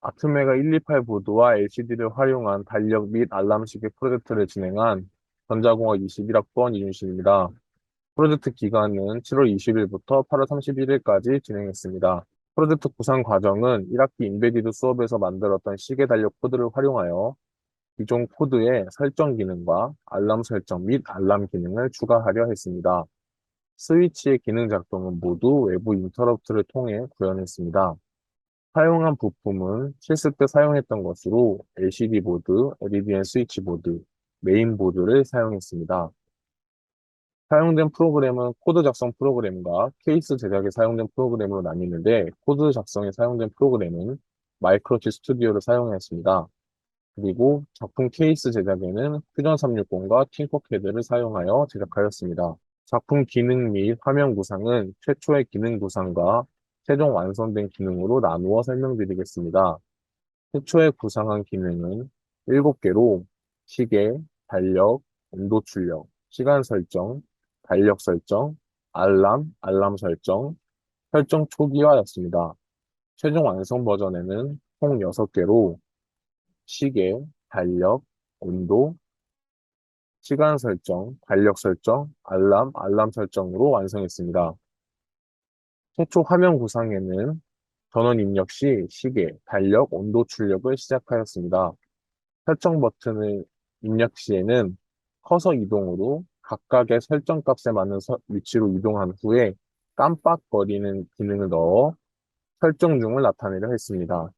아트메가 128 보드와 LCD를 활용한 달력 및 알람식의 프로젝트를 진행한 전자공학 21학번 이윤식입니다. 프로젝트 기간은 7월 20일부터 8월 31일까지 진행했습니다. 프로젝트 구상 과정은 1학기 인베디드 수업에서 만들었던 시계 달력 코드를 활용하여 기존 코드의 설정 기능과 알람 설정 및 알람 기능을 추가하려 했습니다. 스위치의 기능 작동은 모두 외부 인터럽트를 통해 구현했습니다. 사용한 부품은 실습 때 사용했던 것으로 LCD 보드, LED 스위치 보드, 메인 보드를 사용했습니다. 사용된 프로그램은 코드 작성 프로그램과 케이스 제작에 사용된 프로그램으로 나뉘는데 코드 작성에 사용된 프로그램은 마이크로치 스튜디오를 사용했습니다. 그리고 작품 케이스 제작에는 퓨전 360과 팅커캐드를 사용하여 제작하였습니다. 작품 기능 및 화면 구상은 최초의 기능 구상과 최종 완성된 기능으로 나누어 설명드리겠습니다. 최초에 구상한 기능은 7개로 시계, 달력, 온도 출력, 시간 설정, 달력 설정, 알람 설정, 설정 초기화였습니다. 최종 완성 버전에는 총 6개로 시계, 달력, 온도, 시간 설정, 달력 설정, 알람 설정으로 완성했습니다. 최초 화면 구상에는 전원 입력 시 시계, 달력, 온도 출력을 시작하였습니다. 설정 버튼을 입력 시에는 커서 이동으로 각각의 설정 값에 맞는 위치로 이동한 후에 깜빡거리는 기능을 넣어 설정 중을 나타내려 했습니다.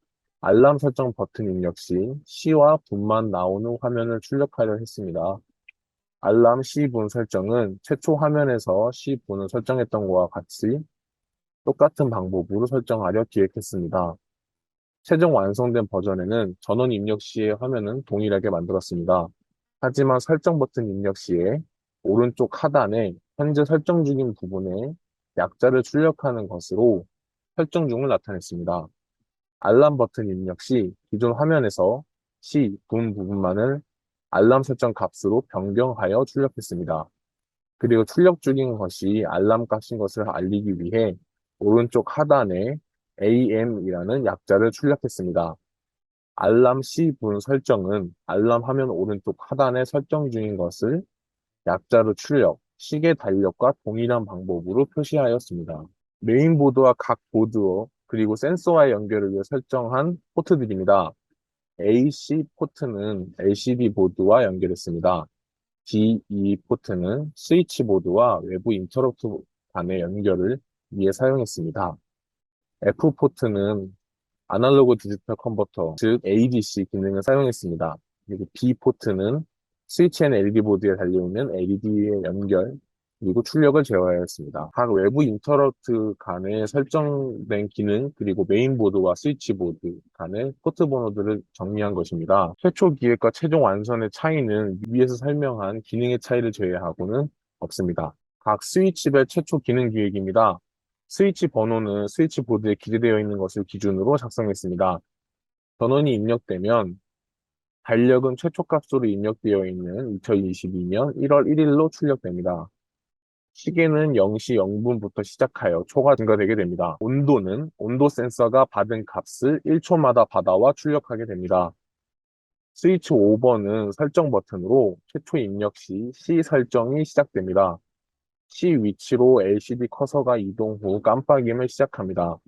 알람 설정 버튼 입력 시 시와 분만 나오는 화면을 출력하려 했습니다. 알람 시분 설정은 최초 화면에서 시분을 설정했던 것과 같이 똑같은 방법으로 설정하려 기획했습니다. 최종 완성된 버전에는 전원 입력 시의 화면은 동일하게 만들었습니다. 하지만 설정 버튼 입력 시에 오른쪽 하단에 현재 설정 중인 부분에 약자를 출력하는 것으로 설정 중을 나타냈습니다. 알람 버튼 입력 시 기존 화면에서 시, 분 부분만을 알람 설정 값으로 변경하여 출력했습니다. 그리고 출력 중인 것이 알람 값인 것을 알리기 위해 오른쪽 하단에 AM이라는 약자를 출력했습니다. 알람 시분 설정은 알람 화면 오른쪽 하단에 설정 중인 것을 약자로 출력, 시계 달력과 동일한 방법으로 표시하였습니다. 메인보드와 각 보드 그리고 센서와의 연결을 위해 설정한 포트들입니다. AC 포트는 LCD 보드와 연결했습니다. DE 포트는 스위치 보드와 외부 인터럽트 간의 연결을 위해 사용했습니다. F 포트는 아날로그 디지털 컨버터, 즉 ADC 기능을 사용했습니다. 그리고 B 포트는 스위치 앤 LED 보드에 달려있는 LED의 연결, 그리고 출력을 제어하였습니다. 각 외부 인터럽트 간에 설정된 기능, 그리고 메인보드와 스위치보드 간의 포트 번호들을 정리한 것입니다. 최초 기획과 최종 완성의 차이는 위에서 설명한 기능의 차이를 제외하고는 없습니다. 각 스위치별 최초 기능 기획입니다. 스위치 번호는 스위치 보드에 기재되어 있는 것을 기준으로 작성했습니다. 전원이 입력되면 달력은 최초 값으로 입력되어 있는 2022년 1월 1일로 출력됩니다. 시계는 0시 0분부터 시작하여 초가 증가되게 됩니다. 온도는 온도 센서가 받은 값을 1초마다 받아와 출력하게 됩니다. 스위치 5번은 설정 버튼으로 최초 입력 시 C 설정이 시작됩니다. C 위치로 LCD 커서가 이동 후 깜빡임을 시작합니다.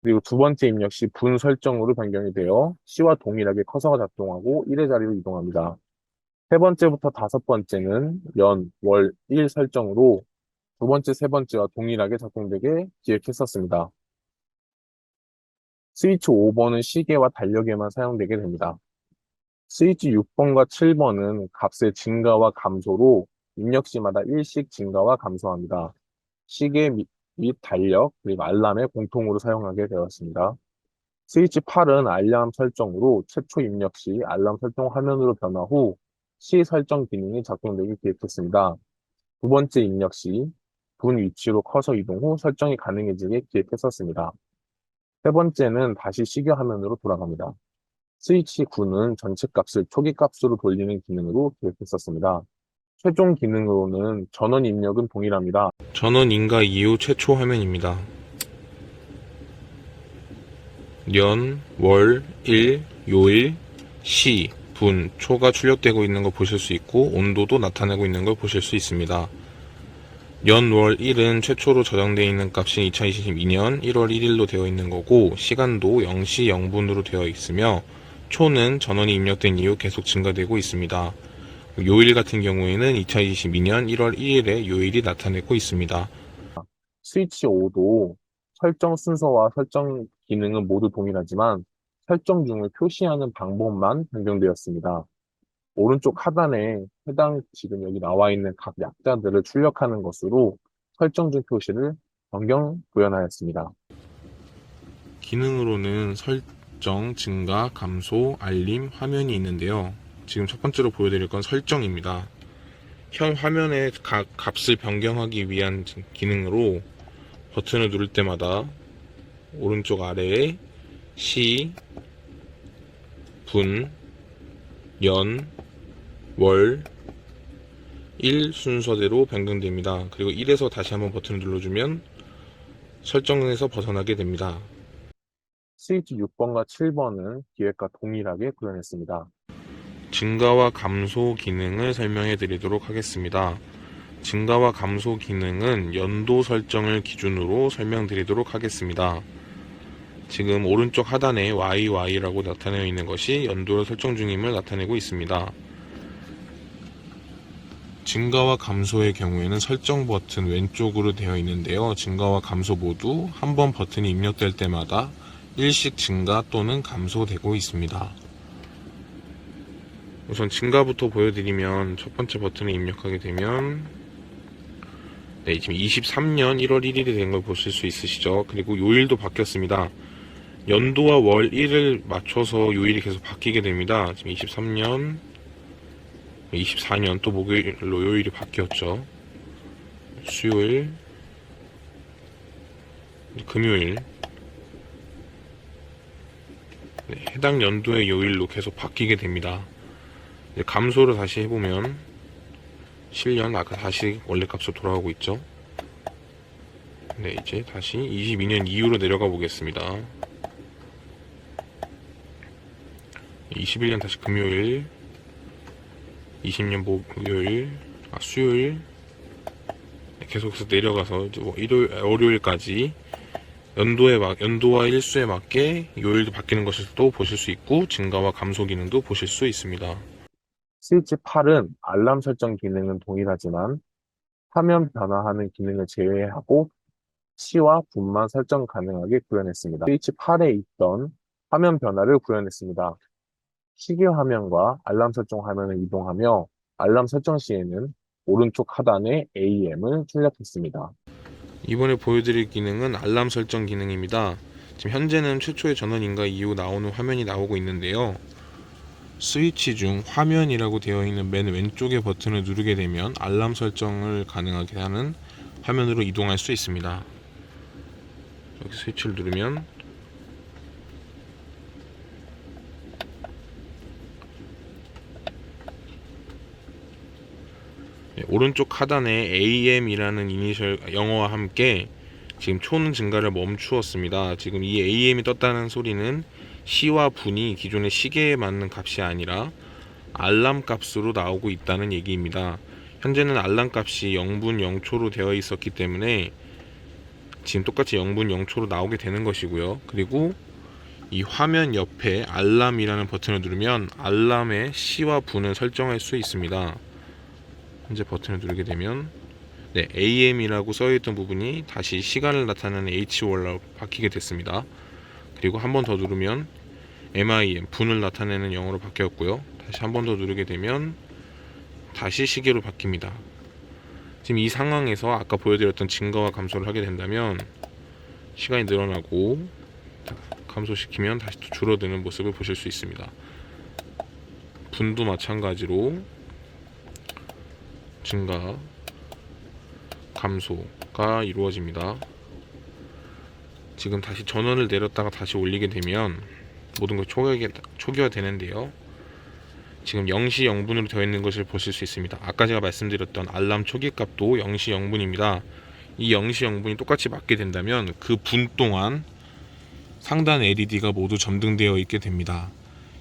그리고 두 번째 입력 시 분 설정으로 변경이 되어 C와 동일하게 커서가 작동하고 1의 자리로 이동합니다. 세 번째부터 다섯 번째는 연, 월, 일 설정으로 두 번째, 세 번째와 동일하게 작동되게 기획했었습니다. 스위치 5번은 시계와 달력에만 사용되게 됩니다. 스위치 6번과 7번은 값의 증가와 감소로 입력 시마다 일씩 증가와 감소합니다. 시계 및 달력, 그리고 알람에 공통으로 사용하게 되었습니다. 스위치 8은 알람 설정으로 최초 입력 시 알람 설정 화면으로 변화 후 시 설정 기능이 작동되기 기획했습니다. 두 번째 입력 시 분 위치로 커서 이동 후 설정이 가능해지게 기획했었습니다. 세 번째는 다시 시계 화면으로 돌아갑니다. 스위치 9는 전체 값을 초기 값으로 돌리는 기능으로 기획했었습니다. 최종 기능으로는 전원 입력은 동일합니다. 전원 인가 이후 최초 화면입니다. 년, 월, 일, 요일, 시, 분, 초가 출력되고 있는 걸 보실 수 있고 온도도 나타내고 있는 걸 보실 수 있습니다. 년, 월, 일은 최초로 저장되어 있는 값이 2022년 1월 1일로 되어 있는 거고 시간도 0시 0분으로 되어 있으며 초는 전원이 입력된 이후 계속 증가되고 있습니다. 요일 같은 경우에는 2022년 1월 1일에 요일이 나타내고 있습니다. 스위치 5도 설정 순서와 설정 기능은 모두 동일하지만 설정 중을 표시하는 방법만 변경되었습니다. 오른쪽 하단에 해당 지금 여기 나와 있는 각 약자들을 출력하는 것으로 설정 중 표시를 변경 구현하였습니다. 기능으로는 설정, 증가, 감소, 알림, 화면이 있는데요. 지금 첫 번째로 보여드릴 건 설정입니다. 현 화면의 각 값을 변경하기 위한 기능으로 버튼을 누를 때마다 오른쪽 아래에 시, 분, 연, 월, 일 순서대로 변경됩니다. 그리고 1에서 다시 한번 버튼을 눌러주면 설정에서 벗어나게 됩니다. 스위치 6번과 7번은 기획과 동일하게 구현했습니다. 증가와 감소 기능을 설명해 드리도록 하겠습니다. 증가와 감소 기능은 연도 설정을 기준으로 설명드리도록 하겠습니다. 지금 오른쪽 하단에 YY라고 나타내어 있는 것이 연도를 설정 중임을 나타내고 있습니다. 증가와 감소의 경우에는 설정 버튼 왼쪽으로 되어 있는데요. 증가와 감소 모두 한 번 버튼이 입력될 때마다 일씩 증가 또는 감소되고 있습니다. 우선 증가부터 보여드리면 첫 번째 버튼을 입력하게 되면 지금 23년 1월 1일이 된 걸 보실 수 있으시죠. 그리고 요일도 바뀌었습니다. 연도와 월 1을 맞춰서 요일이 계속 바뀌게 됩니다. 지금 23년 24년 또 목요일로 요일이 바뀌었죠. 수요일, 금요일, 해당 연도의 요일로 계속 바뀌게 됩니다. 감소를 다시 해보면 7년 아까 다시 원래 값으로 돌아오고 있죠. 네, 이제 다시 22년 이후로 내려가 보겠습니다. 21년 다시 금요일, 20년 목요일, 수요일, 계속해서 내려가서 일요일, 월요일까지 연도와 일수에 맞게 요일도 바뀌는 것을 또 보실 수 있고 증가와 감소 기능도 보실 수 있습니다. 스위치 8은 알람 설정 기능은 동일하지만 화면 변화하는 기능을 제외하고 시와 분만 설정 가능하게 구현했습니다. 스위치 8에 있던 화면 변화를 구현했습니다. 시계 화면과 알람 설정 화면을 이동하며 알람 설정 시에는 오른쪽 하단에 AM을 출력했습니다. 이번에 보여드릴 기능은 알람 설정 기능입니다. 지금 현재는 최초의 전원 인가 이후 나오는 화면이 나오고 있는데요. 스위치 중 화면이라고 되어 있는 맨 왼쪽의 버튼을 누르게 되면 알람 설정을 가능하게 하는 화면으로 이동할 수 있습니다. 여기 스위치를 누르면 오른쪽 하단에 AM이라는 이니셜 영어와 함께 지금 초는 증가를 멈추었습니다. 지금 이 AM이 떴다는 소리는 시와 분이 기존의 시계에 맞는 값이 아니라 알람 값으로 나오고 있다는 얘기입니다. 현재는 알람 값이 0분 0초로 되어 있었기 때문에 지금 똑같이 0분 0초로 나오게 되는 것이고요. 그리고 이 화면 옆에 알람이라는 버튼을 누르면 알람의 시와 분을 설정할 수 있습니다. 현재 버튼을 누르게 되면 AM이라고 써있던 부분이 다시 시간을 나타내는 HOR로 바뀌게 됐습니다. 그리고 한 번 더 누르면 MIM, 분을 나타내는 영어로 바뀌었고요. 다시 한 번 더 누르게 되면 다시 시계로 바뀝니다. 지금 이 상황에서 아까 보여드렸던 증가와 감소를 하게 된다면 시간이 늘어나고 감소시키면 다시 또 줄어드는 모습을 보실 수 있습니다. 분도 마찬가지로 증가, 감소가 이루어집니다. 지금 다시 전원을 내렸다가 다시 올리게 되면 모든 걸 초기화되는데요. 지금 0시 0분으로 되어 있는 것을 보실 수 있습니다. 아까 제가 말씀드렸던 알람 초기 값도 0시 0분입니다. 이 0시 0분이 똑같이 맞게 된다면 그 분 동안 상단 LED가 모두 점등되어 있게 됩니다.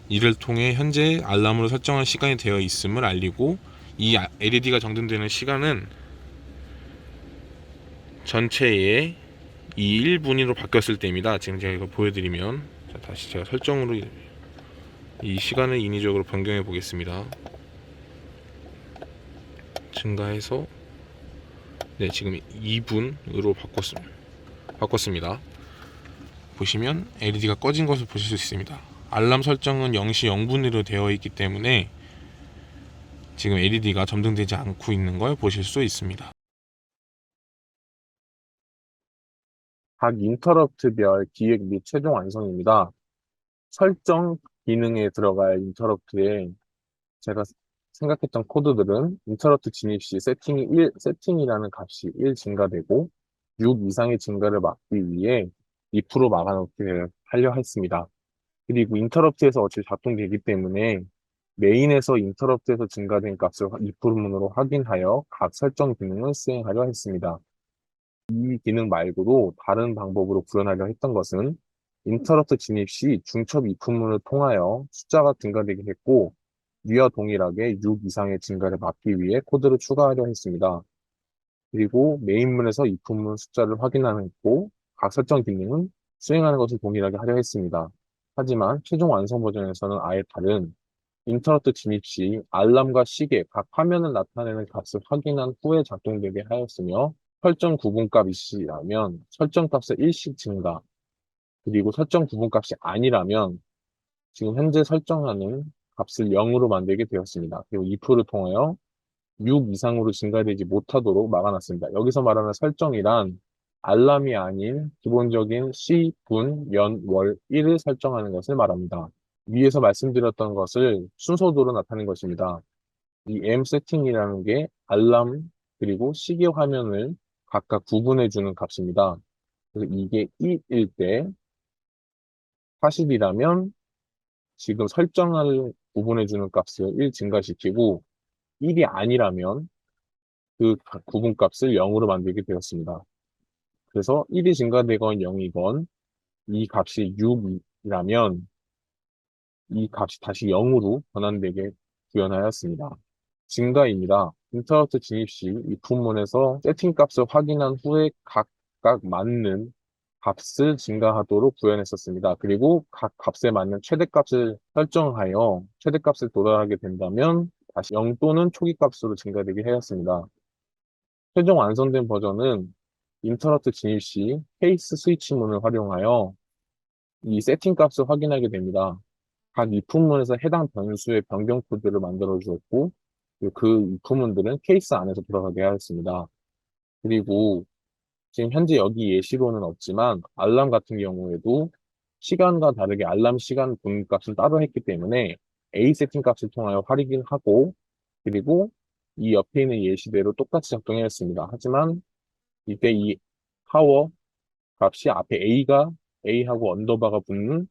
이를 통해 현재 알람으로 설정한 시간이 되어 있음을 알리고, 이 LED가 점등되는 시간은 전체의 이 1분위로 바뀌었을 때입니다. 지금 제가 이거 보여드리면, 자, 다시 제가 설정으로 이 시간을 인위적으로 변경해 보겠습니다. 증가해서, 네, 지금 2분으로 바꿨습니다. 보시면 LED가 꺼진 것을 보실 수 있습니다. 알람 설정은 0시 0분으로 되어 있기 때문에 지금 LED가 점등되지 않고 있는 걸 보실 수 있습니다. 각 인터럽트별 기획 및 최종 완성입니다. 설정 기능에 들어갈 인터럽트에 제가 생각했던 코드들은 인터럽트 진입 시 세팅이라는 값이 1 증가되고 6 이상의 증가를 막기 위해 if로 막아놓게 하려 했습니다. 그리고 인터럽트에서 어차피 작동되기 때문에 메인에서 인터럽트에서 증가된 값을 if 문으로 확인하여 각 설정 기능을 수행하려 했습니다. 이 기능 말고도 다른 방법으로 구현하려 했던 것은 인터럽트 진입 시 중첩 if문을 통하여 숫자가 증가되게 했고 위와 동일하게 6 이상의 증가를 막기 위해 코드를 추가하려 했습니다. 그리고 메인문에서 if문 숫자를 확인하고 각 설정 기능은 수행하는 것을 동일하게 하려 했습니다. 하지만 최종 완성 버전에서는 아예 다른 인터럽트 진입 시 알람과 시계 각 화면을 나타내는 값을 확인한 후에 작동되게 하였으며 설정 구분값이라면 설정 값의 일씩 증가, 그리고 설정 구분값이 아니라면 지금 현재 설정하는 값을 0으로 만들게 되었습니다. 그리고 if를 통하여 6 이상으로 증가되지 못하도록 막아놨습니다. 여기서 말하는 설정이란 알람이 아닌 기본적인 시, 분, 연, 월, 일을 설정하는 것을 말합니다. 위에서 말씀드렸던 것을 순서도로 나타낸 것입니다. 이 M 세팅이라는 게 알람 그리고 시계 화면을 각각 구분해주는 값입니다. 그래서 이게 2일 때 40이라면 지금 설정을 구분해주는 값을 1 증가시키고 1이 아니라면 그 구분값을 0으로 만들게 되었습니다. 그래서 1이 증가되건 0이건 이 값이 6이라면 이 값이 다시 0으로 변환되게 구현하였습니다. 증가입니다. 인터럽트 진입 시 이 부문에서 세팅 값을 확인한 후에 각각 맞는 값을 증가하도록 구현했었습니다. 그리고 각 값에 맞는 최대값을 설정하여 최대값을 도달하게 된다면 다시 0 또는 초기값으로 증가되게 하였습니다. 최종 완성된 버전은 인터럽트 진입 시 케이스 스위치문을 활용하여 이 세팅 값을 확인하게 됩니다. 각 if문에서 해당 변수의 변경 코드를 만들어 주었고, 그 if문들은 케이스 안에서 들어가게 하였습니다. 그리고 지금 현재 여기 예시로는 없지만 알람 같은 경우에도 시간과 다르게 알람 시간 분 값은 따로 했기 때문에 A 세팅 값을 통하여 확인하고, 그리고 이 옆에 있는 예시대로 똑같이 작동했습니다. 하지만 이때 이 파워 값이 앞에 A하고 언더바가 붙는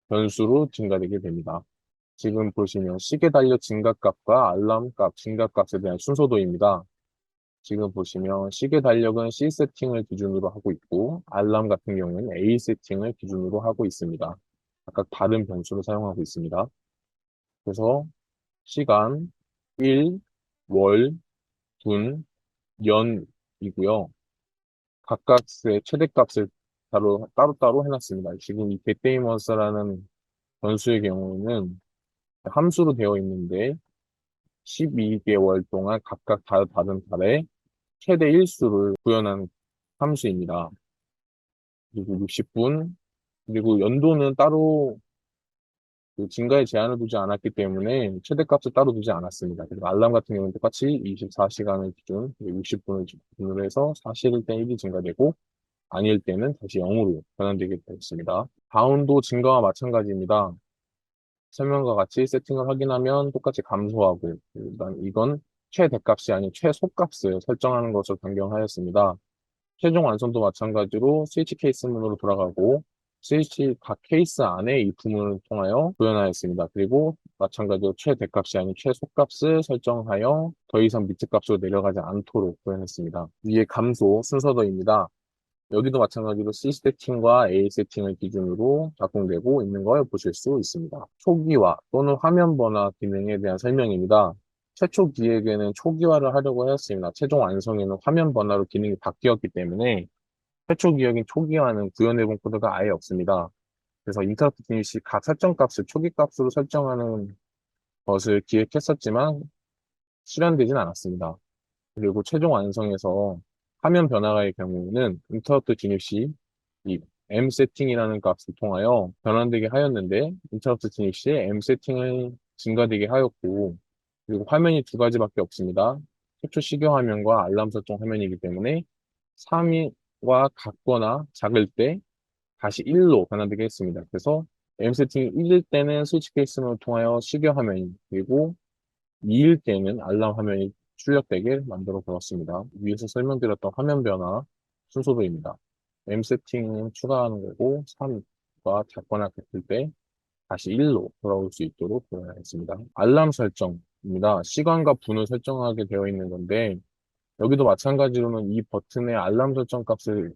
변수로 증가되게 됩니다. 지금 보시면 시계 달력 증가값과 알람 값 증가값에 대한 순서도입니다. 지금 보시면 시계 달력은 C 세팅을 기준으로 하고 있고 알람 같은 경우는 A 세팅을 기준으로 하고 있습니다. 각각 다른 변수를 사용하고 있습니다. 그래서 시간, 일, 월, 분, 연이고요. 각각의 최대값을 따로따로 해놨습니다. 지금 이 getDayMonster라는 변수의 경우에는 함수로 되어 있는데 12개월 동안 각각 다른 달에 최대 일수를 구현한 함수입니다. 그리고 60분, 그리고 연도는 따로 그 증가에 제한을 두지 않았기 때문에 최대값을 따로 두지 않았습니다. 그리고 알람 같은 경우는 똑같이 24시간을 기준, 60분을 기준으로 해서 사실일 때 1이 증가되고 아닐 때는 다시 0으로 변환되게 되었습니다. 바운도 증가와 마찬가지입니다. 설명과 같이 세팅을 확인하면 똑같이 감소하고, 일단 이건 최대값이 아닌 최소값을 설정하는 것을 변경하였습니다. 최종 완성도 마찬가지로 스위치 케이스문으로 돌아가고, 스위치 각 케이스 안에 이 부문을 통하여 구현하였습니다. 그리고 마찬가지로 최대값이 아닌 최소값을 설정하여 더 이상 밑값으로 내려가지 않도록 구현했습니다. 위에 감소 순서도입니다. 여기도 마찬가지로 C 세팅과 A 세팅을 기준으로 작동되고 있는 걸 보실 수 있습니다. 초기화 또는 화면 번화 기능에 대한 설명입니다. 최초 기획에는 초기화를 하려고 했습니다. 최종 완성에는 화면 번화로 기능이 바뀌었기 때문에 최초 기획인 초기화는 구현해본 코드가 아예 없습니다. 그래서 인터럽트 디닛이 각 설정 값을 초기 값으로 설정하는 것을 기획했었지만 실현되진 않았습니다. 그리고 최종 완성에서 화면 변화의 경우에는 인터럽트 진입 시 이 M 세팅이라는 값을 통하여 변환되게 하였는데 인터럽트 진입 시에 M 세팅을 증가되게 하였고 그리고 화면이 두 가지밖에 없습니다. 최초 시경 화면과 알람 설정 화면이기 때문에 3과 같거나 작을 때 다시 1로 변환되게 했습니다. 그래서 M 세팅이 1일 때는 스위치 케이스를 통하여 시경 화면이 그리고 2일 때는 알람 화면이 출력되게 만들어 보았습니다. 위에서 설명드렸던 화면 변화 순서도입니다. M 세팅은 추가하는 거고 3과 작거나 같을 때 다시 1로 돌아올 수 있도록 보여야겠습니다. 알람 설정입니다. 시간과 분을 설정하게 되어 있는 건데 여기도 마찬가지로는 이 버튼의 알람 설정 값을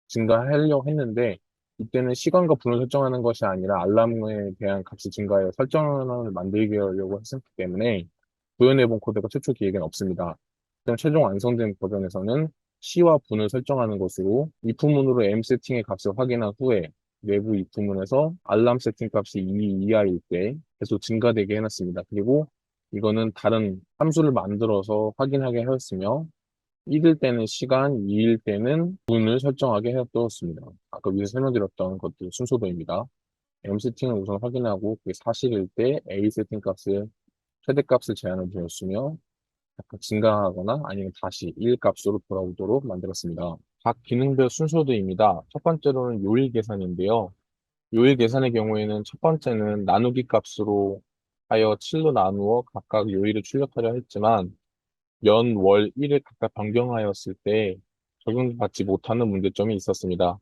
증가하려고 했는데 이때는 시간과 분을 설정하는 것이 아니라 알람에 대한 값을 증가하여 설정을 만들게 하려고 했었기 때문에 구현해본 코드가 최초 기획엔 없습니다. 그럼 최종 완성된 버전에서는 시와 분을 설정하는 것으로 if문으로 m 세팅의 값을 확인한 후에 내부 if문에서 알람 세팅 값이 2 이하일 때 계속 증가되게 해놨습니다. 그리고 이거는 다른 함수를 만들어서 확인하게 하였으며 1일 때는 시간, 2일 때는 분을 설정하게 해두었습니다. 아까 위에서 설명드렸던 것들 순서도입니다. M 세팅을 우선 확인하고 그게 사실일 때 A 세팅 값을 최대값을 제한을 주었으며 약간 증가하거나 아니면 다시 1 값으로 돌아오도록 만들었습니다. 각 기능별 순서도입니다. 첫 번째로는 요일 계산인데요. 요일 계산의 경우에는 첫 번째는 나누기 값으로 하여 7로 나누어 각각 요일을 출력하려 했지만 연, 월, 일을 각각 변경하였을 때 적용받지 못하는 문제점이 있었습니다.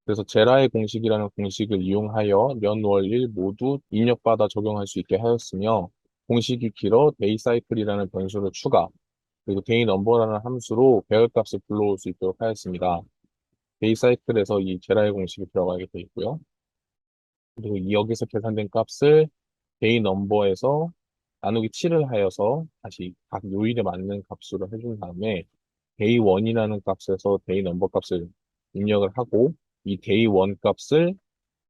그래서 제라의 공식이라는 공식을 이용하여 연, 월, 일 모두 입력받아 적용할 수 있게 하였으며 공식이 길어 데이사이클이라는 변수를 추가, 그리고 데이넘버라는 함수로 배열값을 불러올 수 있도록 하였습니다. 데이사이클에서 이 제라의 공식이 들어가게 되어 있고요. 그리고 여기서 계산된 값을 데이 넘버에서 나누기 7을 하여서 다시 각 요일에 맞는 값으로 해준 다음에 데이 1이라는 값에서 데이 넘버 값을 입력을 하고 이 데이 1 값을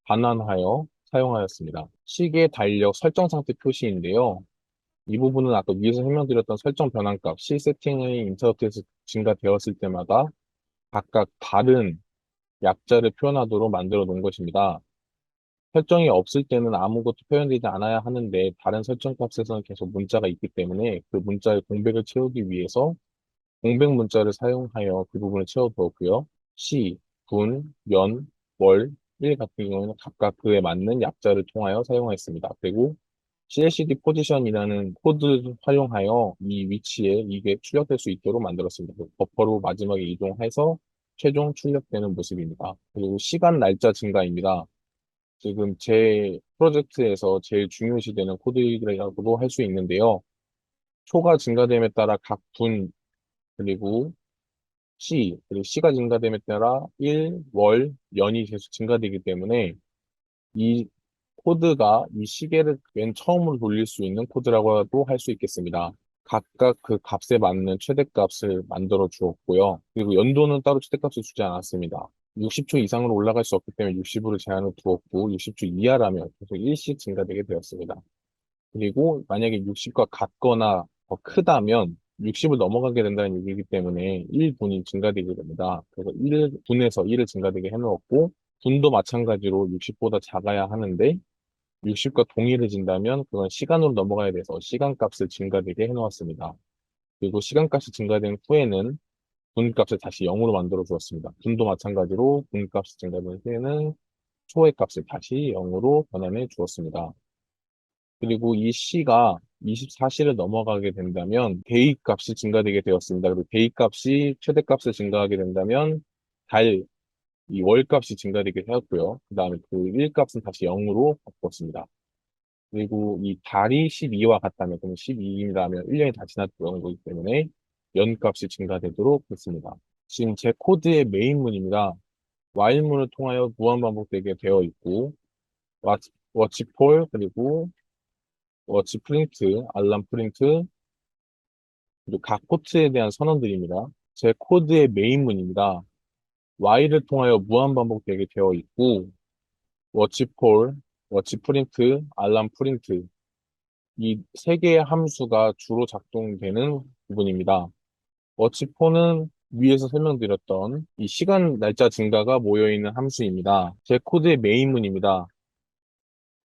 반환하여 사용하였습니다. 시계 달력 설정 상태 표시인데요. 이 부분은 아까 위에서 설명드렸던 설정 변환값, 시 세팅의 인터럽트에서 증가되었을 때마다 각각 다른 약자를 표현하도록 만들어 놓은 것입니다. 설정이 없을 때는 아무것도 표현되지 않아야 하는데 다른 설정 값에서는 계속 문자가 있기 때문에 그 문자의 공백을 채우기 위해서 공백 문자를 사용하여 그 부분을 채워두었고요. 시, 분, 연, 월, 일 같은 경우는 각각 그에 맞는 약자를 통하여 사용하였습니다. 그리고 CLCD 포지션이라는 코드를 활용하여 이 위치에 이게 출력될 수 있도록 만들었습니다. 버퍼로 마지막에 이동해서 최종 출력되는 모습입니다. 그리고 시간 날짜 증가입니다. 지금 제 프로젝트에서 제일 중요시되는 코드라고도 할 수 있는데요. 초가 증가됨에 따라 각 분, 그리고 그리고 시가 증가됨에 따라 일, 월, 연이 계속 증가되기 때문에 이 코드가 이 시계를 맨 처음으로 돌릴 수 있는 코드라고도 할 수 있겠습니다. 각각 그 값에 맞는 최대값을 만들어 주었고요. 그리고 연도는 따로 최대값을 주지 않았습니다. 60초 이상으로 올라갈 수 없기 때문에 60으로 제한을 두었고 60초 이하라면 계속 일씩 증가되게 되었습니다. 그리고 만약에 60과 같거나 더 크다면 60을 넘어가게 된다는 얘기이기 때문에 1분이 증가되게 됩니다. 그래서 1분에서 1을 증가되게 해놓았고 분도 마찬가지로 60보다 작아야 하는데 60과 동일해진다면 그건 시간으로 넘어가야 돼서 시간값을 증가되게 해놓았습니다. 그리고 시간값이 증가된 후에는 분값을 다시 0으로 만들어 주었습니다. 분도 마찬가지로 분값이 증가된 후에는 초의 값을 다시 0으로 변환해 주었습니다. 그리고 이 C가 24시를 넘어가게 된다면 대입 값이 증가되게 되었습니다. 그리고 대입 값이 최대값을 증가하게 된다면 달, 이 월값이 증가되게 되었고요. 그 다음에 그 일값은 다시 0으로 바꿨습니다. 그리고 이 달이 12와 같다면, 그럼 12이라면 1년이 다 지났던 거기 때문에 연값이 증가되도록 했습니다. 지금 제 코드의 메인문입니다. while문을 통하여 무한반복되게 되어 있고, 워치 폴, 그리고 워치 프린트, 알람 프린트, 그리고 각 포트에 대한 선언들입니다. 제 코드의 메인문입니다. while을 통하여 무한반복되게 되어 있고, 워치 폴, 워치 프린트, 알람 프린트, 이 세 개의 함수가 주로 작동되는 부분입니다. 워치포는 위에서 설명드렸던 이 시간 날짜 증가가 모여있는 함수입니다. 제 코드의 메인문입니다.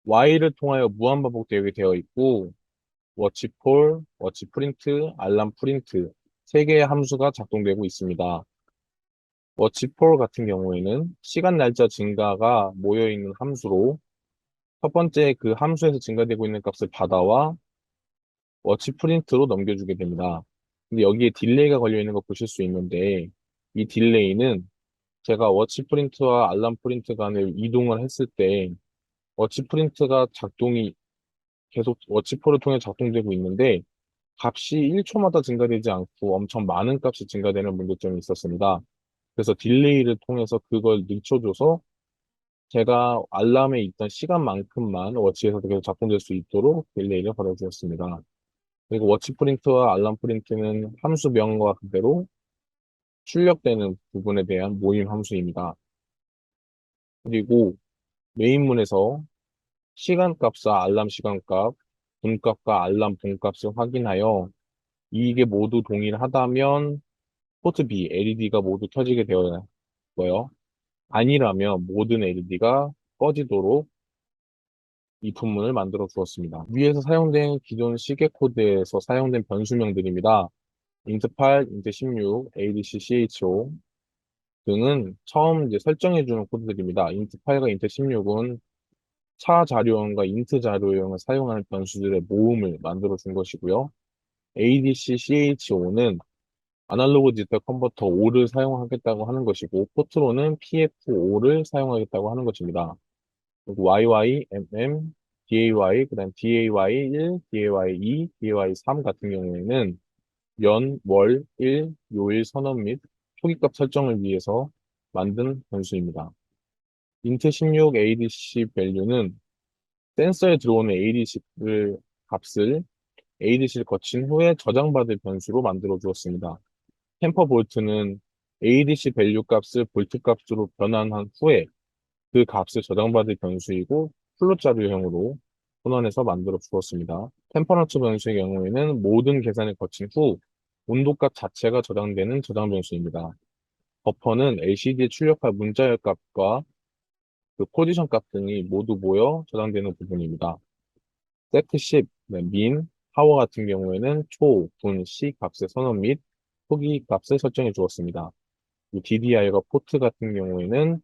while을 통하여 무한반복되게 되어 있고, 워치폴, 워치프린트, 알람 프린트 세 개의 함수가 작동되고 있습니다. 워치폴 같은 경우에는 시간 날짜 증가가 모여있는 함수로 첫 번째 그 함수에서 증가되고 있는 값을 받아와 워치 프린트로 넘겨주게 됩니다. 근데 여기에 딜레이가 걸려 있는 거 보실 수 있는데 이 딜레이는 제가 워치 프린트와 알람 프린트 간을 이동을 했을 때 워치 프린트가 작동이 계속 워치폴을 통해 작동되고 있는데 값이 1초마다 증가되지 않고 엄청 많은 값이 증가되는 문제점이 있었습니다. 그래서 딜레이를 통해서 그걸 늦춰줘서 제가 알람에 있던 시간만큼만 워치에서 계속 작동될 수 있도록 딜레이를 걸어주었습니다. 그리고 워치 프린트와 알람 프린트는 함수 명과 그대로 출력되는 부분에 대한 모임 함수입니다. 그리고 메인문에서 시간값과 알람 시간값, 분값과 알람 분값을 확인하여 이게 모두 동일하다면 포트 B, LED가 모두 켜지게 되었고요. 아니라면 모든 LED가 꺼지도록 이 fun문을 만들어 주었습니다. 위에서 사용된 기존 시계 코드에서 사용된 변수명들입니다. int8, int16, adc, cho 등은 처음 이제 설정해주는 코드들입니다. int8과 int16은 차 자료형과 int 자료형을 사용하는 변수들의 모음을 만들어 준 것이고요. adc, cho는 아날로그 디지털 컨버터 5를 사용하겠다고 하는 것이고, 포트로는 pf5를 사용하겠다고 하는 것입니다. 그리고 yy, day, 그 다음 day1, day2, day3 같은 경우에는 연, 월, 일, 요일 선언 및 초기값 설정을 위해서 만든 변수입니다. int16 ADC value는 센서에 들어오는 ADC를 값을 ADC를 거친 후에 저장받을 변수로 만들어 주었습니다. 템퍼 볼트는 ADC 밸류 값을 볼트 값으로 변환한 후에 그 값을 저장받을 변수이고 플롯 자료형으로 혼원해서 만들어 주었습니다. 템퍼러처 변수의 경우에는 모든 계산을 거친 후 온도값 자체가 저장되는 저장 변수입니다. 버퍼는 LCD에 출력할 문자열 값과 그 포지션 값 등이 모두 모여 저장되는 부분입니다. 세트 10, 민, 하워 같은 경우에는 초, 분, 시 값의 선언 및 후기 값을 설정해 주었습니다. DDR과 포트 같은 경우에는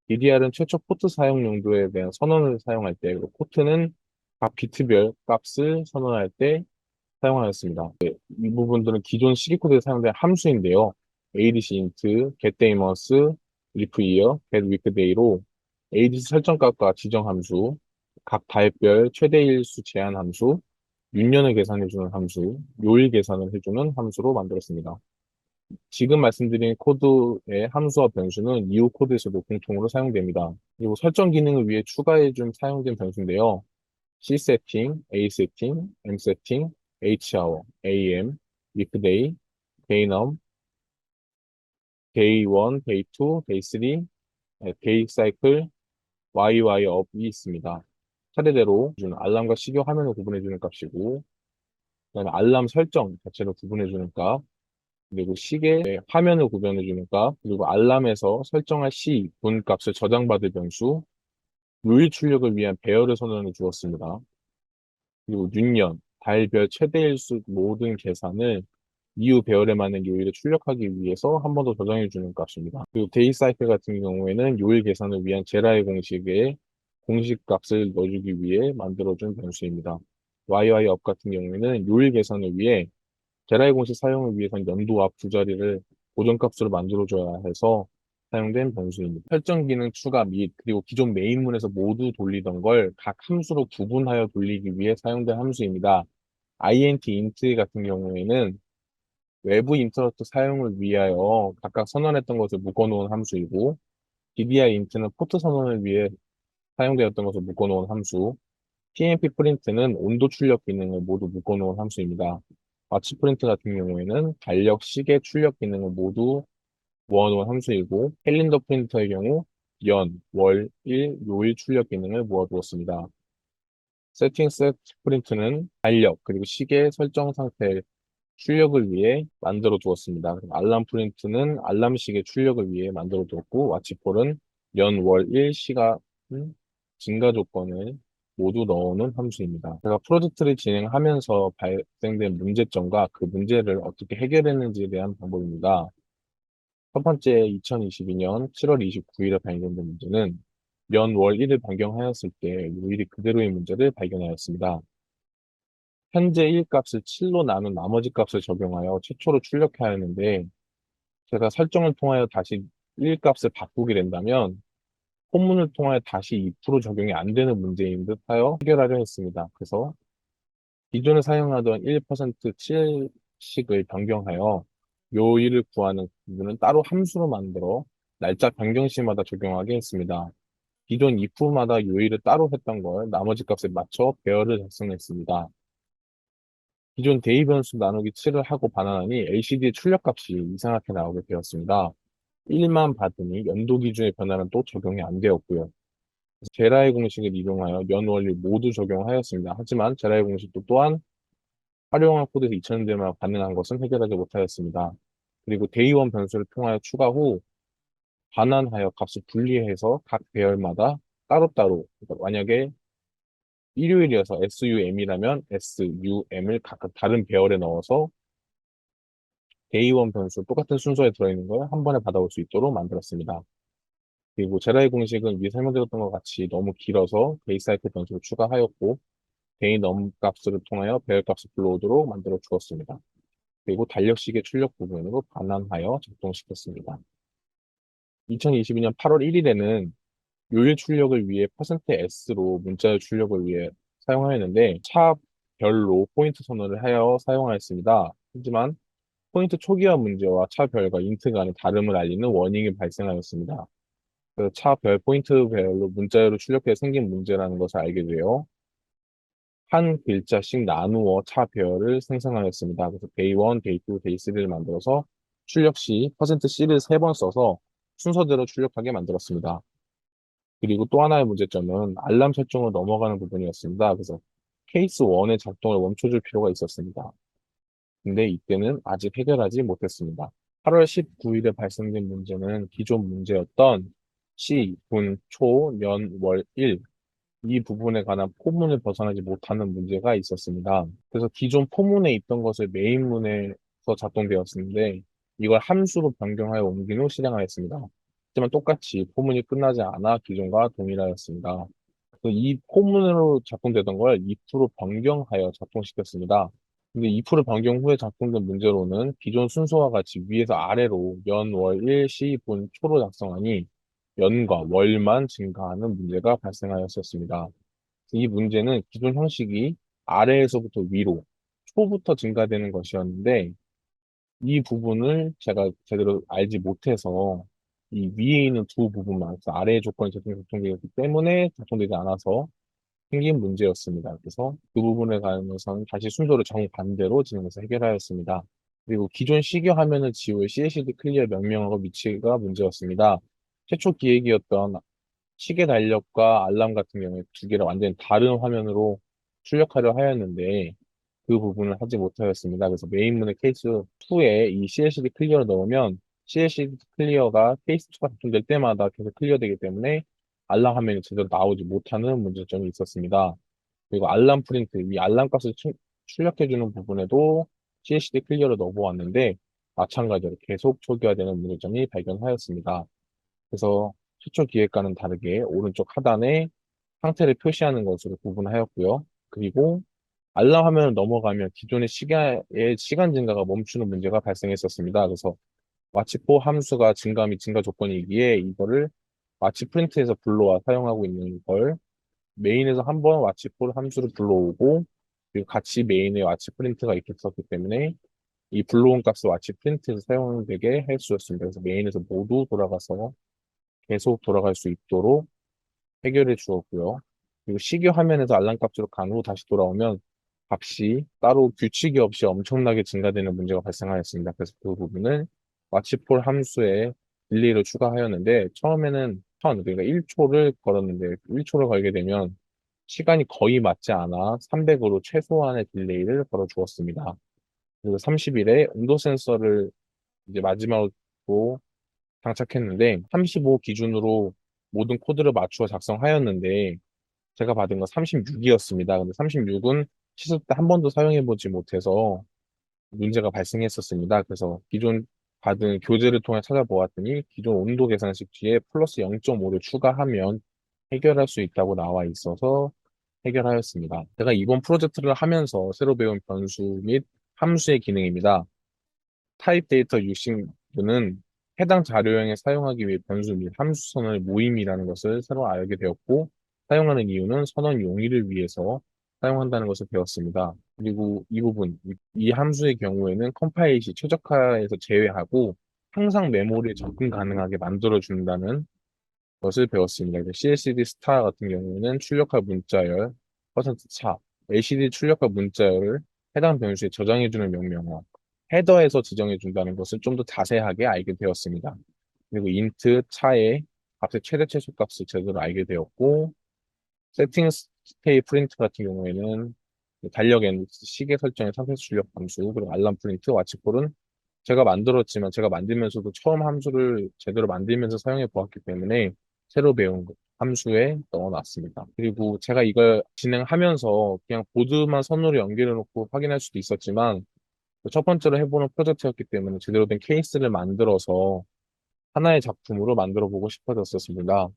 DDR은 최초 포트 사용 용도에 대한 선언을 사용할 때, 그리고 포트는 각 비트별 값을 선언할 때 사용하였습니다. 이 부분들은 기존 시계 코드에 사용된 함수인데요. ADC int, getDayMonth, leapyear, getWeekday로 ADC 설정값과 지정 함수, 각 달별 최대 일수 제한 함수, 윤년을 계산해주는 함수, 요일 계산을 해주는 함수로 만들었습니다. 지금 말씀드린 코드의 함수와 변수는 이후 코드에서도 공통으로 사용됩니다. 그리고 설정 기능을 위해 추가해준 사용된 변수인데요. C 세팅, A 세팅, M 세팅, H hour, AM, weekday, day num, day 1, day 2, day 3, day cycle, YY up이 있습니다. 차례대로 알람과 식여 화면을 구분해주는 값이고, 그다음에 알람 설정 자체를 구분해주는 값, 그리고 시계 화면을 구분해주는 값, 그리고 알람에서 설정할 시, 분 값을 저장받을 변수, 요일 출력을 위한 배열을 선언해 주었습니다. 그리고 윤년, 달별 최대일수 모든 계산을 이후 배열에 맞는 요일을 출력하기 위해서 한 번 더 저장해 주는 값입니다. 그리고 데이 사이클 같은 경우에는 요일 계산을 위한 제라의 공식에 공식 값을 넣어주기 위해 만들어준 변수입니다. YY업 같은 경우에는 요일 계산을 위해 제라의 공식 사용을 위해선 연도 앞 두 자리를 고정값으로 만들어줘야 해서 사용된 변수입니다. 설정 기능 추가 및 그리고 기존 메인문에서 모두 돌리던 걸 각 함수로 구분하여 돌리기 위해 사용된 함수입니다. int 같은 경우에는 외부 인터럽트 사용을 위하여 각각 선언했던 것을 묶어놓은 함수이고, DDI int는 포트 선언을 위해 사용되었던 것을 묶어놓은 함수, PMP 프린트는 온도 출력 기능을 모두 묶어놓은 함수입니다. 마치 프린트 같은 경우에는 달력, 시계 출력 기능을 모두 모아놓은 함수이고, 캘린더 프린터의 경우 연, 월, 일, 요일 출력 기능을 모아두었습니다. 세팅 셋 프린트는 달력, 그리고 시계 설정 상태 출력을 위해 만들어 두었습니다. 그럼 알람 프린트는 알람 시계 출력을 위해 만들어 두었고, 와치폴은 연, 월, 일 시간 증가 조건을 모두 넣어놓은 함수입니다. 제가 프로젝트를 진행하면서 발생된 문제점과 그 문제를 어떻게 해결했는지에 대한 방법입니다. 첫 번째, 2022년 7월 29일에 발견된 문제는 연, 월, 일을 변경하였을 때 요일이 그대로의 문제를 발견하였습니다. 현재 1 값을 7로 나눈 나머지 값을 적용하여 최초로 출력해야 하는데 제가 설정을 통하여 다시 1 값을 바꾸게 된다면 본문을 통하여 다시 2% 적용이 안 되는 문제인 듯 하여 해결하려 했습니다. 그래서 기존에 사용하던 1% 7식을 변경하여 요일을 구하는 부분은 따로 함수로 만들어 날짜 변경 시마다 적용하게 했습니다. 기존 if마다 요일을 따로 했던 걸 나머지 값에 맞춰 배열을 작성했습니다. 기존 대입 변수 나누기 7을 하고 반환하니 LCD의 출력값이 이상하게 나오게 되었습니다. 1만 받으니 연도 기준의 변화는 또 적용이 안 되었고요. 그래서 제라의 공식을 이용하여 연, 원리 모두 적용하였습니다. 하지만 제라의 공식도 또한 활용한 코드에서 2000대만 가능한 것은 해결하지 못하였습니다. 그리고 대의원 변수를 통하여 추가 후 반환하여 값을 분리해서 각 배열마다 따로따로, 그러니까 만약에 일요일이어서 SUM이라면 SUM을 각각 다른 배열에 넣어서 대의원 변수 똑같은 순서에 들어있는 걸 한 번에 받아올 수 있도록 만들었습니다. 그리고 제라의 공식은 위에 설명드렸던 것 같이 너무 길어서 베이스사이클 변수를 추가하였고 대의 넘 값을 통하여 배열 값을 불러오도록 만들어 주었습니다. 그리고 달력식의 출력 부분으로 반환하여 작동시켰습니다. 2022년 8월 1일에는 요일 출력을 위해 %S로 문자열 출력을 위해 사용하였는데 차별로 포인트 선언을 하여 사용하였습니다. 하지만 포인트 초기화 문제와 차별과 인트 간의 다름을 알리는 워닝이 발생하였습니다. 그 차별 포인트별로 문자열을 출력해 생긴 문제라는 것을 알게 되어 한 글자씩 나누어 차별을 생성하였습니다. 그래서 day 1, day 2, day 3를 만들어서 출력 시 %C를 3번 써서 순서대로 출력하게 만들었습니다. 그리고 또 하나의 문제점은 알람 설정을 넘어가는 부분이었습니다. 그래서 케이스 1의 작동을 멈춰줄 필요가 있었습니다. 근데 이때는 아직 해결하지 못했습니다. 8월 19일에 발생된 문제는 기존 문제였던 시, 분, 초, 년, 월, 일 이 부분에 관한 포문을 벗어나지 못하는 문제가 있었습니다. 그래서 기존 포문에 있던 것을 메인문에서 작동되었는데 이걸 함수로 변경하여 옮긴 후 실행하였습니다. 하지만 똑같이 포문이 끝나지 않아 기존과 동일하였습니다. 그래서 이 포문으로 작동되던 걸 if로 변경하여 작동시켰습니다. 근데 if 변경 후에 작동된 문제로는 기존 순서와 같이 위에서 아래로 연, 월, 일, 시, 분, 초로 작성하니 연과 월만 증가하는 문제가 발생하였었습니다. 이 문제는 기존 형식이 아래에서부터 위로, 초부터 증가되는 것이었는데 이 부분을 제가 제대로 알지 못해서 이 위에 있는 두 부분만, 그래서 아래의 조건이 작동되기 때문에 작동되지 않아서 생긴 문제였습니다. 그래서 그 부분에 관해서는 다시 순서를 정반대로 진행해서 해결하였습니다. 그리고 기존 시계 화면을 지울 CLCD 클리어 명령어가 위치가 문제였습니다. 최초 기획이었던 시계 달력과 알람 같은 경우에 두 개를 완전히 다른 화면으로 출력하려 하였는데 그 부분을 하지 못하였습니다. 그래서 메인문의 케이스 2에 이 CLCD 클리어를 넣으면 CLCD 클리어가 케이스 2가 작동될 때마다 계속 클리어되기 때문에 알람 화면이 제대로 나오지 못하는 문제점이 있었습니다. 그리고 알람 프린트, 이 알람 값을 출력해주는 부분에도 CLCD 클리어를 넣어보았는데 마찬가지로 계속 초기화되는 문제점이 발견하였습니다. 그래서 최초 기획과는 다르게 오른쪽 하단에 상태를 표시하는 것으로 구분하였고요. 그리고 알람 화면을 넘어가면 기존의 시간 증가가 멈추는 문제가 발생했었습니다. 그래서 마치포 함수가 증가 및 증가 조건이기에 이거를 마치 프린트에서 불러와 사용하고 있는 걸 메인에서 한번 와치폴 함수를 불러오고 그리고 같이 메인에 와치 프린트가 있었기 때문에 이 불러온 값을 마치 프린트에서 사용되게 해주었습니다. 그래서 메인에서 모두 돌아가서 계속 돌아갈 수 있도록 해결해 주었고요. 그리고 시계 화면에서 알람 값으로 간 후 다시 돌아오면 값이 따로 규칙이 없이 엄청나게 증가되는 문제가 발생하였습니다. 그래서 그 부분을 마치폴 함수에 딜레이를 추가하였는데 처음에는 그러니까 1초를 걸었는데 1초를 걸게 되면 시간이 거의 맞지 않아 300으로 최소한의 딜레이를 걸어 주었습니다. 그리고 30일에 온도 센서를 이제 마지막으로 장착했는데 35 기준으로 모든 코드를 맞추어 작성하였는데 제가 받은 건 36이었습니다. 근데 36은 시술 때 한 번도 사용해보지 못해서 문제가 발생했었습니다. 그래서 기존 받은 교재를 통해 찾아보았더니 기존 온도 계산식 뒤에 플러스 0.5를 추가하면 해결할 수 있다고 나와 있어서 해결하였습니다. 제가 이번 프로젝트를 하면서 새로 배운 변수 및 함수의 기능입니다. 타입 데이터 유심은 해당 자료형에 사용하기 위해 변수 및 함수 선언의 모임이라는 것을 새로 알게 되었고, 사용하는 이유는 선언 용의를 위해서 사용한다는 것을 배웠습니다. 그리고 이 부분, 이 함수의 경우에는 컴파일 시 최적화에서 제외하고 항상 메모리에 접근 가능하게 만들어준다는 것을 배웠습니다. 그래서 CLCD 스타 같은 경우에는 출력할 문자열 퍼센트 차, LCD 출력할 문자열을 해당 변수에 저장해주는 명령어, 헤더에서 지정해준다는 것을 좀 더 자세하게 알게 되었습니다. 그리고 인트 차의 값의 최대 최소 값을 제대로 알게 되었고, 세팅 스테이 프린트 같은 경우에는 달력 앤 시계 설정의 상태 출력 함수, 그리고 알람 프린트, 와치폴은 제가 만들었지만 제가 만들면서도 처음 함수를 제대로 만들면서 사용해 보았기 때문에 새로 배운 함수에 넣어놨습니다. 그리고 제가 이걸 진행하면서 그냥 보드만 선으로 연결해 놓고 확인할 수도 있었지만 첫 번째로 해보는 프로젝트였기 때문에 제대로 된 케이스를 만들어서 하나의 작품으로 만들어 보고 싶어졌었습니다.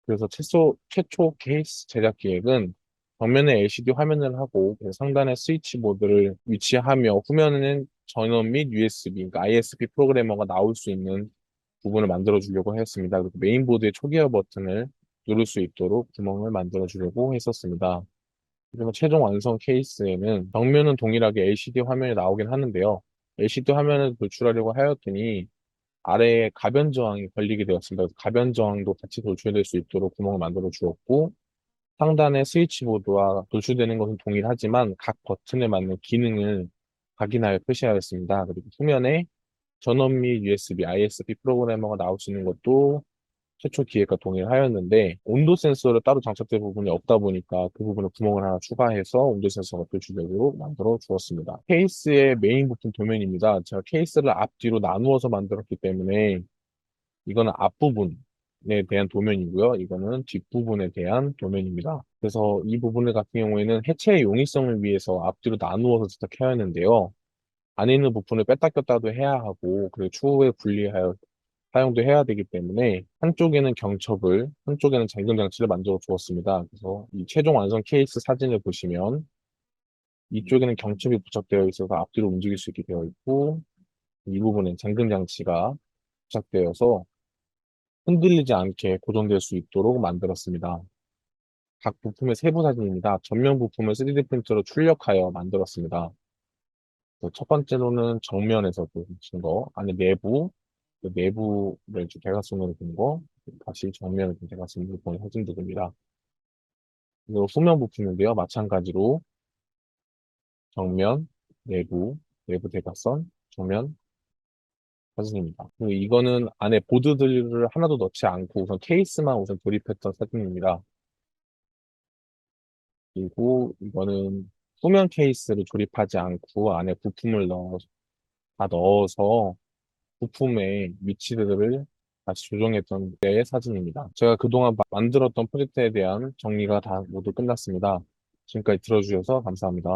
그래서 최초 케이스 제작 기획은 벽면에 LCD 화면을 하고 그 상단에 스위치 보드를 위치하며 후면에는 전원 및 USB, 그러니까 ISP 프로그래머가 나올 수 있는 부분을 만들어 주려고 했습니다. 그리고 메인보드의 초기화 버튼을 누를 수 있도록 구멍을 만들어 주려고 했었습니다. 그리고 최종 완성 케이스에는 벽면은 동일하게 LCD 화면이 나오긴 하는데요. LCD 화면을 돌출하려고 하였더니 아래에 가변 저항이 걸리게 되었습니다. 그래서 가변 저항도 같이 돌출될 수 있도록 구멍을 만들어 주었고, 상단의 스위치보드와 돌출되는 것은 동일하지만 각 버튼에 맞는 기능을 확인하여 표시하였습니다. 그리고 후면에 전원 및 USB, ISP 프로그래머가 나올 수 있는 것도 최초 기획과 동일하였는데 온도 센서를 따로 장착된 부분이 없다 보니까 그 부분에 구멍을 하나 추가해서 온도 센서가 표시되도록 만들어 주었습니다. 케이스의 메인 부품 도면입니다. 제가 케이스를 앞뒤로 나누어서 만들었기 때문에 이거는 앞부분에 대한 도면이고요. 이거는 뒷부분에 대한 도면입니다. 그래서 이 부분 같은 경우에는 해체의 용이성을 위해서 앞뒤로 나누어서 제작해야 하는데요. 안에 있는 부분을 뺐다 꼈다도 해야 하고, 그리고 추후에 분리하여 사용도 해야 되기 때문에 한쪽에는 경첩을, 한쪽에는 잠금 장치를 만들어 주었습니다. 그래서 이 최종 완성 케이스 사진을 보시면 이쪽에는 경첩이 부착되어 있어서 앞뒤로 움직일 수 있게 되어 있고, 이 부분엔 잠금 장치가 부착되어서 흔들리지 않게 고정될 수 있도록 만들었습니다. 각 부품의 세부 사진입니다. 전면 부품을 3D 프린터로 출력하여 만들었습니다. 첫 번째로는 정면에서 보신 거, 안에 내부, 그 내부를 이제 대각선으로 본 거, 다시 정면을 대각선으로 본 사진들입니다. 그리고 후면 부품인데요. 마찬가지로 정면, 내부, 내부 대각선, 정면 사진입니다. 그리고 이거는 안에 보드들을 하나도 넣지 않고 우선 케이스만 우선 조립했던 사진입니다. 그리고 이거는 후면 케이스를 조립하지 않고 안에 부품을 다 넣어서 부품의 위치들을 다시 조정했던 때의 사진입니다. 제가 그동안 만들었던 프로젝트에 대한 정리가 다 모두 끝났습니다. 지금까지 들어주셔서 감사합니다.